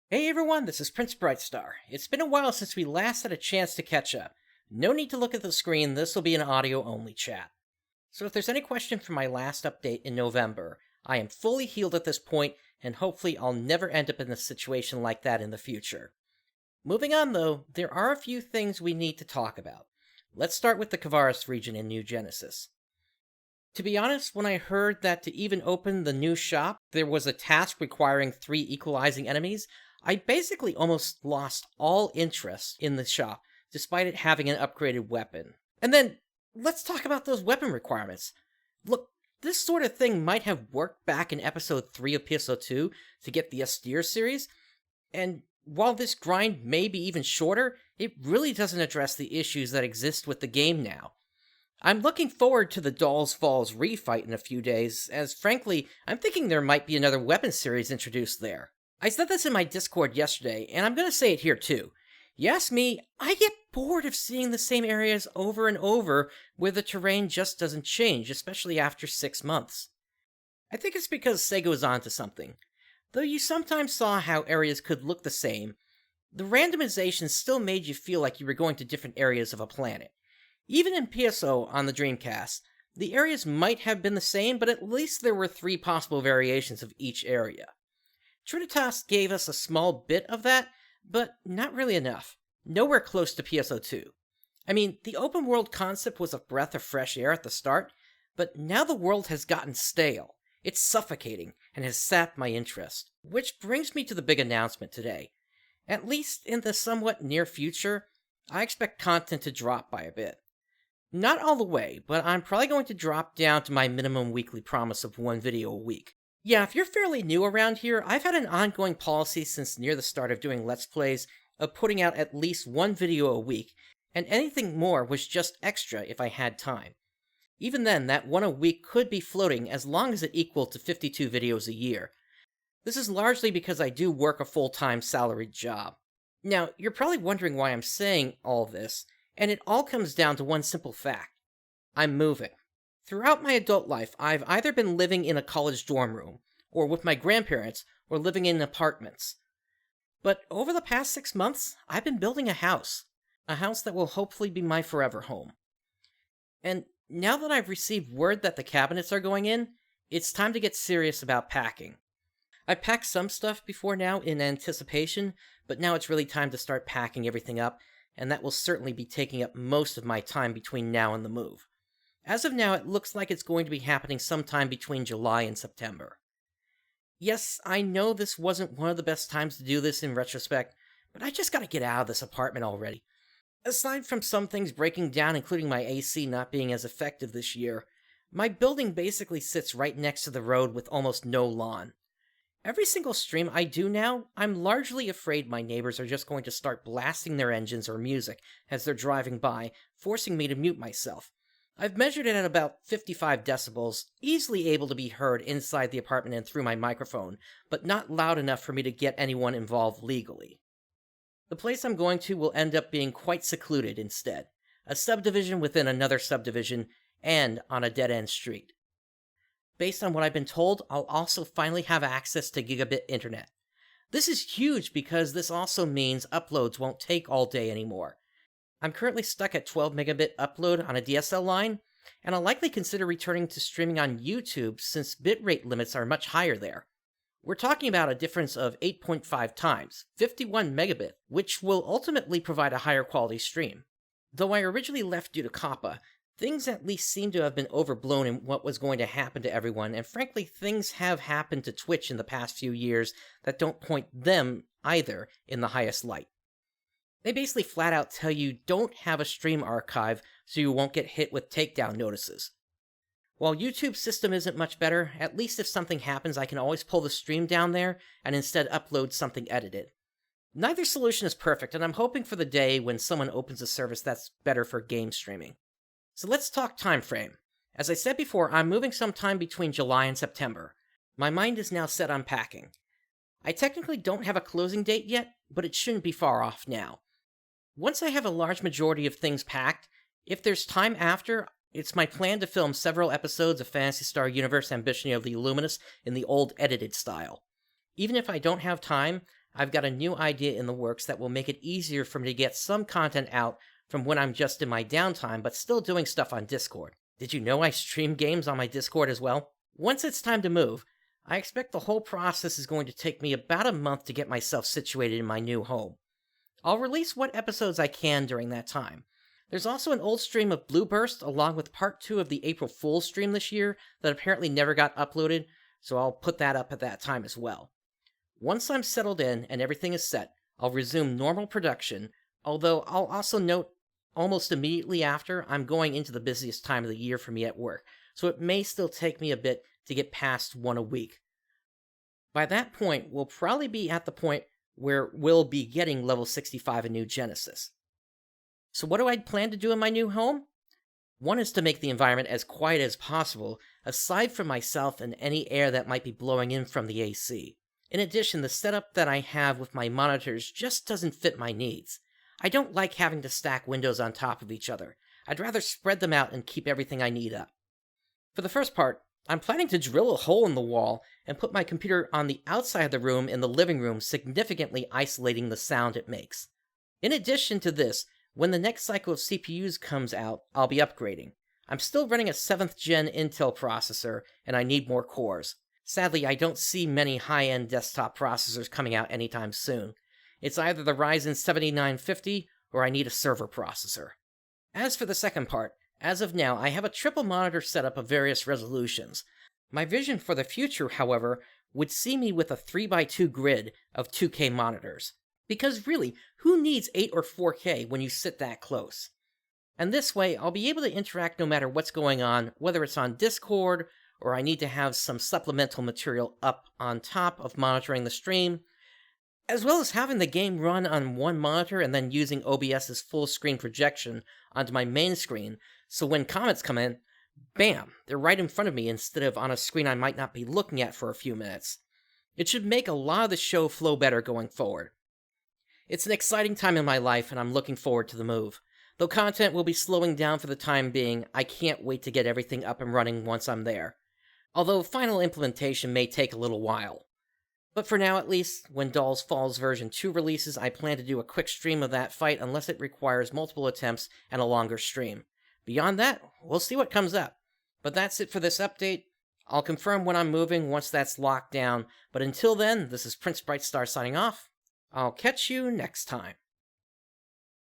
Hey everyone, this is PrinceBrightstar. It's been a while since we last had a chance to catch up. No need to look at the screen, this will be an audio only chat. So if there's any question from my last update in November, I am fully healed at this point, and hopefully I'll never end up in a situation like that in the future. Moving on though, there are a few things we need to talk about. Let's start with the Kavaris region in New Genesis. To be honest, when I heard that to even open the new shop, there was a task requiring 3 equalizing enemies, I basically almost lost all interest in the shop, despite it having an upgraded weapon. And then, let's talk about those weapon requirements. Look, this sort of thing might have worked back in episode 3 of PSO2 to get the austere series, and while this grind may be even shorter, it really doesn't address the issues that exist with the game now. I'm looking forward to the Dolls Falls refight in a few days, as frankly, I'm thinking there might be another weapon series introduced there. I said this in my Discord yesterday, and I'm gonna say it here too. You ask me, I get bored of seeing the same areas over and over where the terrain just doesn't change, especially after 6 months. I think it's because Sega was onto something. Though you sometimes saw how areas could look the same, the randomization still made you feel like you were going to different areas of a planet. Even in PSO on the Dreamcast, the areas might have been the same, but at least there were 3 possible variations of each area. Trinitas gave us a small bit of that, but not really enough. Nowhere close to PSO2. I mean, the open world concept was a breath of fresh air at the start, but now the world has gotten stale. It's suffocating, and has sapped my interest. Which brings me to the big announcement today. At least in the somewhat near future, I expect content to drop by a bit. Not all the way, but I'm probably going to drop down to my minimum weekly promise of 1 video a week. Yeah, if you're fairly new around here, I've had an ongoing policy since near the start of doing Let's Plays of putting out at least 1 video a week, and anything more was just extra if I had time. Even then, that 1 a week could be floating as long as it equaled to 52 videos a year. This is largely because I do work a full-time salaried job. Now, you're probably wondering why I'm saying all this, and it all comes down to one simple fact. I'm moving. Throughout my adult life, I've either been living in a college dorm room, or with my grandparents, or living in apartments. But over the past 6 months, I've been building a house that will hopefully be my forever home. And now that I've received word that the cabinets are going in, it's time to get serious about packing. I packed some stuff before now in anticipation, but now it's really time to start packing everything up, and that will certainly be taking up most of my time between now and the move. As of now, it looks like it's going to be happening sometime between July and September. Yes, I know this wasn't one of the best times to do this in retrospect, but I just gotta get out of this apartment already. Aside from some things breaking down, including my AC not being as effective this year, my building basically sits right next to the road with almost no lawn. Every single stream I do now, I'm largely afraid my neighbors are just going to start blasting their engines or music as they're driving by, forcing me to mute myself. I've measured it at about 55 decibels, easily able to be heard inside the apartment and through my microphone, but not loud enough for me to get anyone involved legally. The place I'm going to will end up being quite secluded instead, a subdivision within another subdivision, and on a dead-end street. Based on what I've been told, I'll also finally have access to gigabit internet. This is huge because this also means uploads won't take all day anymore. I'm currently stuck at 12 megabit upload on a DSL line, and I'll likely consider returning to streaming on YouTube since bitrate limits are much higher there. We're talking about a difference of 8.5 times, 51 megabit, which will ultimately provide a higher quality stream. Though I originally left due to COPPA, things at least seem to have been overblown in what was going to happen to everyone, and frankly, things have happened to Twitch in the past few years that don't point them, either, in the highest light. They basically flat out tell you don't have a stream archive so you won't get hit with takedown notices. While YouTube's system isn't much better, at least if something happens I can always pull the stream down there and instead upload something edited. Neither solution is perfect, and I'm hoping for the day when someone opens a service that's better for game streaming. So let's talk time frame. As I said before, I'm moving sometime between July and September. My mind is now set on packing. I technically don't have a closing date yet, but it shouldn't be far off now. Once I have a large majority of things packed, if there's time after, it's my plan to film several episodes of Phantasy Star Universe Ambition of the Illuminous in the old edited style. Even if I don't have time, I've got a new idea in the works that will make it easier for me to get some content out from when I'm just in my downtime, but still doing stuff on Discord. Did you know I stream games on my Discord as well? Once it's time to move, I expect the whole process is going to take me about a month to get myself situated in my new home. I'll release what episodes I can during that time. There's also an old stream of Blue Burst along with part 2 of the April Fool's stream this year that apparently never got uploaded, so I'll put that up at that time as well. Once I'm settled in and everything is set, I'll resume normal production, although I'll also note almost immediately after I'm going into the busiest time of the year for me at work, so it may still take me a bit to get past one a week. By that point, we'll probably be at the point where we'll be getting level 65 in New Genesis. So what do I plan to do in my new home? One is to make the environment as quiet as possible, aside from myself and any air that might be blowing in from the AC. In addition, the setup that I have with my monitors just doesn't fit my needs. I don't like having to stack windows on top of each other. I'd rather spread them out and keep everything I need up. For the first part, I'm planning to drill a hole in the wall and put my computer on the outside of the room in the living room, significantly isolating the sound it makes. In addition to this, when the next cycle of CPUs comes out, I'll be upgrading. I'm still running a 7th gen Intel processor, and I need more cores. Sadly, I don't see many high-end desktop processors coming out anytime soon. It's either the Ryzen 7950, or I need a server processor. As for the second part, as of now, I have a triple monitor setup of various resolutions. My vision for the future, however, would see me with a 3x2 grid of 2K monitors. Because really, who needs 8 or 4K when you sit that close? And this way, I'll be able to interact no matter what's going on, whether it's on Discord, or I need to have some supplemental material up on top of monitoring the stream, as well as having the game run on one monitor and then using OBS's full screen projection onto my main screen, so when comments come in, bam, they're right in front of me instead of on a screen I might not be looking at for a few minutes. It should make a lot of the show flow better going forward. It's an exciting time in my life, and I'm looking forward to the move. Though content will be slowing down for the time being, I can't wait to get everything up and running once I'm there. Although final implementation may take a little while. But for now at least, when Dolls Falls version 2 releases, I plan to do a quick stream of that fight unless it requires multiple attempts and a longer stream. Beyond that, we'll see what comes up. But that's it for this update. I'll confirm when I'm moving once that's locked down, but until then, this is PrinceBrightstar signing off. I'll catch you next time.